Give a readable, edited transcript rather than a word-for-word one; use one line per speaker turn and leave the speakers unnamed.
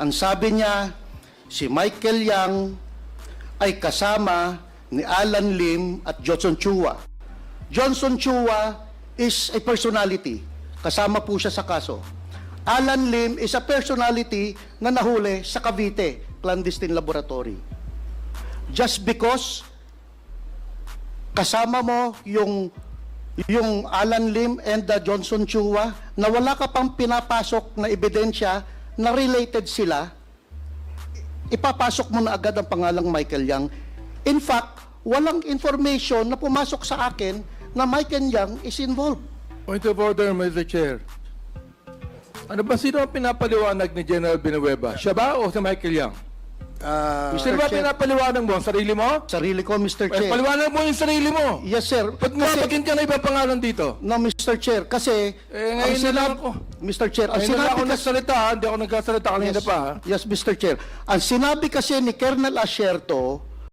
Ang sabi niya, si Michael Yang ay kasama ni Alan Lim at Johnson Chua. Johnson Chua is a personality. Kasama po siya sa kaso. Alan Lim is a personality na nahuli sa Cavite clandestine laboratory. Just because kasama mo yung Alan Lim and the Johnson Chua na wala ka pang pinapasok na ebidensya na related sila, ipapasok mo na agad ang pangalang Michael Yang. In fact, walang information na pumasok sa akin na Michael Yang is involved.
Point of order, Mr. Chair. Ano ba, sino ang pinapaliwanag ni General Villanueva? Siya ba o si Michael Yang? Mr. ba
Chair,
pinapaliwanag mo? Ang sarili mo?
sarili ko, Mr. Chair.
Paliwanag mo yung sarili mo.
Yes, sir.
Ba't mapagin ka na ibang pangalan dito?
No, Mr. Chair, kasi
Ngayon na lang ako.
Mr. Chair, ang
Ngayon na lang
sinabi
ako
kasi
nagsalita, ha? Hindi ako nagkasalita kanina
yes,
pa, ha?
yes, Mr. Chair. Ang sinabi kasi ni Colonel Asierto